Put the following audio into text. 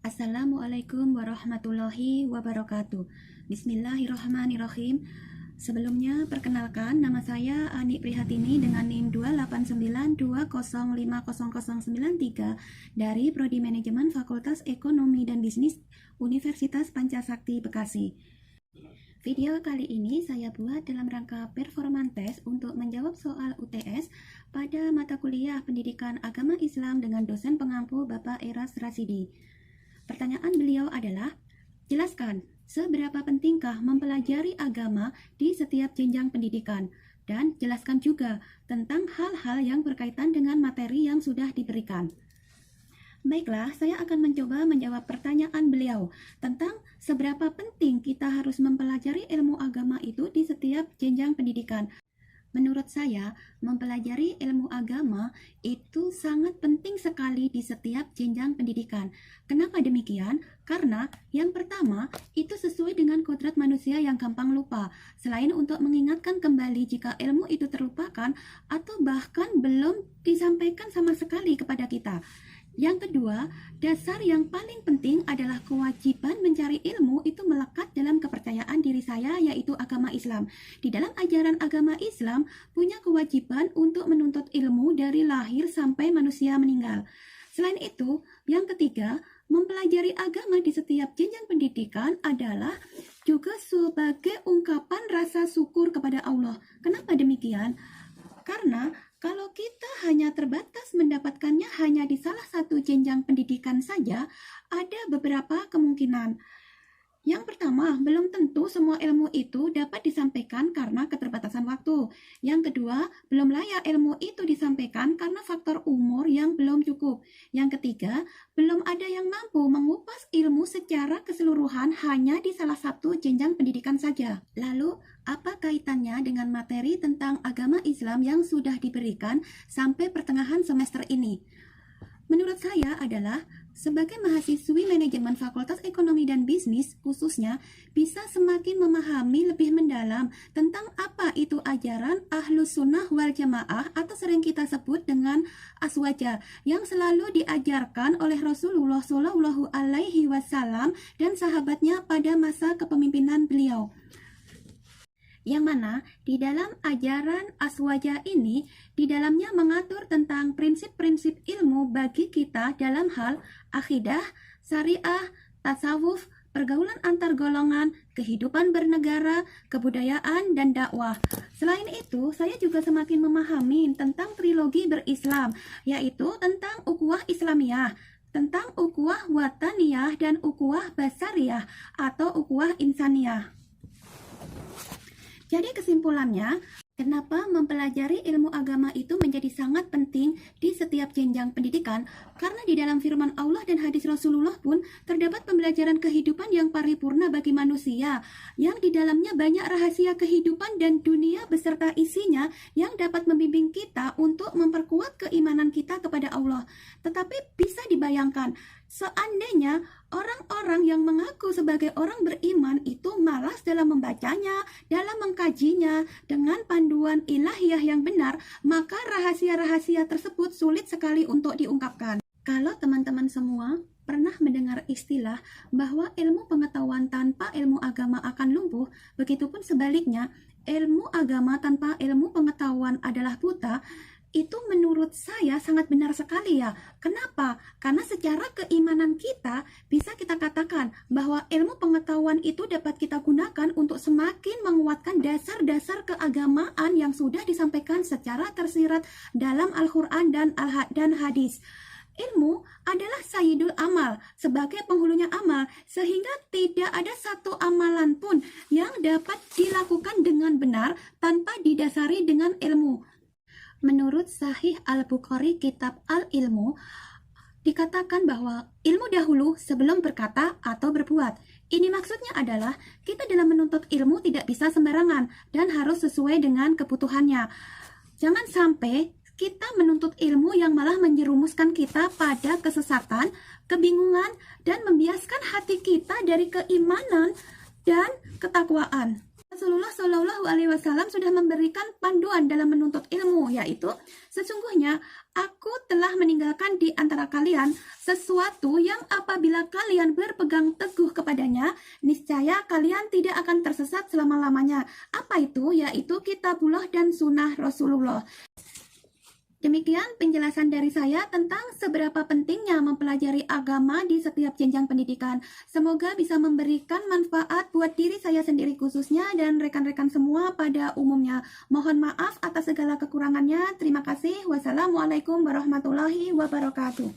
Assalamualaikum warahmatullahi wabarakatuh. Bismillahirrahmanirrahim. Sebelumnya, perkenalkan, nama saya Ani Prihatini dengan NIM 28920500093 dari Prodi Manajemen Fakultas Ekonomi dan Bisnis Universitas Pancasakti Bekasi. Video kali ini saya buat dalam rangka performan test untuk menjawab soal UTS pada mata kuliah Pendidikan Agama Islam dengan dosen pengampu Bapak Eras Rasidi. Pertanyaan beliau adalah, jelaskan seberapa pentingkah mempelajari agama di setiap jenjang pendidikan, dan jelaskan juga tentang hal-hal yang berkaitan dengan materi yang sudah diberikan. Baiklah, saya akan mencoba menjawab pertanyaan beliau tentang seberapa penting kita harus mempelajari ilmu agama itu di setiap jenjang pendidikan. Menurut saya, mempelajari ilmu agama itu sangat penting sekali di setiap jenjang pendidikan. Kenapa demikian? Karena yang pertama, itu sesuai dengan kodrat manusia yang gampang lupa. Selain untuk mengingatkan kembali jika ilmu itu terlupakan atau bahkan belum disampaikan sama sekali kepada kita. Yang kedua, dasar yang paling penting adalah kewajiban mencari ilmu itu melekat dalam kepercayaan diri saya, yaitu agama Islam. Di dalam ajaran agama Islam, punya kewajiban untuk menuntut ilmu dari lahir sampai manusia meninggal. Selain itu, yang ketiga, mempelajari agama di setiap jenjang pendidikan adalah juga sebagai ungkapan rasa syukur kepada Allah. Kenapa demikian? Karena kalau kita hanya terbatas mendapatkannya hanya di salah satu jenjang pendidikan saja, ada beberapa kemungkinan. Yang pertama, belum tentu semua ilmu itu dapat disampaikan karena keterbatasan waktu. Yang kedua, belum layak ilmu itu disampaikan karena faktor umur yang belum cukup. Yang ketiga, belum ada yang mampu mengupas ilmu secara keseluruhan hanya di salah satu jenjang pendidikan saja. Lalu, apa kaitannya dengan materi tentang agama Islam yang sudah diberikan sampai pertengahan semester ini? Menurut saya adalah, sebagai mahasiswi manajemen Fakultas Ekonomi dan Bisnis khususnya, bisa semakin memahami lebih mendalam tentang apa itu ajaran Ahlus Sunnah wal Jamaah atau sering kita sebut dengan aswaja yang selalu diajarkan oleh Rasulullah Shallallahu Alaihi Wasallam dan sahabatnya pada masa kepemimpinan beliau. Yang mana di dalam ajaran aswaja ini, di dalamnya mengatur tentang prinsip-prinsip ilmu bagi kita dalam hal akidah, syariah, tasawuf, pergaulan antar golongan, kehidupan bernegara, kebudayaan, dan dakwah. Selain itu, saya juga semakin memahami tentang trilogi berislam, yaitu tentang ukhuwah Islamiyah, tentang ukhuwah wataniyah, dan ukhuwah basariyah atau ukhuwah insaniyah. Jadi kesimpulannya, kenapa mempelajari ilmu agama itu menjadi sangat penting di setiap jenjang pendidikan? Karena di dalam firman Allah dan hadis Rasulullah pun terdapat pembelajaran kehidupan yang paripurna bagi manusia, yang di dalamnya banyak rahasia kehidupan dan dunia beserta isinya yang dapat membimbing kita untuk memperkuat keimanan kita kepada Allah. Tetapi bisa dibayangkan, seandainya orang-orang yang mengaku sebagai orang beriman itu malas dalam membacanya, dalam mengkajinya dengan panduan ilahiyah yang benar, maka rahasia-rahasia tersebut sulit sekali untuk diungkapkan. Kalau teman-teman semua pernah mendengar istilah bahwa ilmu pengetahuan tanpa ilmu agama akan lumpuh, begitupun sebaliknya, ilmu agama tanpa ilmu pengetahuan adalah buta, itu menurut saya sangat benar sekali ya. Kenapa? Karena secara keimanan kita bisa kita katakan bahwa ilmu pengetahuan itu dapat kita gunakan untuk semakin menguatkan dasar-dasar keagamaan yang sudah disampaikan secara tersirat dalam Al-Quran dan hadis. Ilmu adalah sayyidul amal, sebagai penghulunya amal, sehingga tidak ada satu amalan pun yang dapat dilakukan dengan benar tanpa didasari dengan ilmu. Menurut Sahih Al-Bukhari Kitab Al-Ilmu, dikatakan bahwa ilmu dahulu sebelum berkata atau berbuat. Ini maksudnya adalah kita dalam menuntut ilmu tidak bisa sembarangan dan harus sesuai dengan kebutuhannya. Jangan sampai kita menuntut ilmu yang malah menjerumuskan kita pada kesesatan, kebingungan, dan membiaskan hati kita dari keimanan dan ketakwaan. Rasulullah Shallallahu Alaihi Wasallam sudah memberikan panduan dalam menuntut ilmu, yaitu sesungguhnya aku telah meninggalkan di antara kalian sesuatu yang apabila kalian berpegang teguh kepadanya, niscaya kalian tidak akan tersesat selama-lamanya. Apa itu? Yaitu kitabullah dan sunnah Rasulullah. Demikian penjelasan dari saya tentang seberapa pentingnya mempelajari agama di setiap jenjang pendidikan. Semoga bisa memberikan manfaat buat diri saya sendiri khususnya dan rekan-rekan semua pada umumnya. Mohon maaf atas segala kekurangannya. Terima kasih. Wassalamualaikum warahmatullahi wabarakatuh.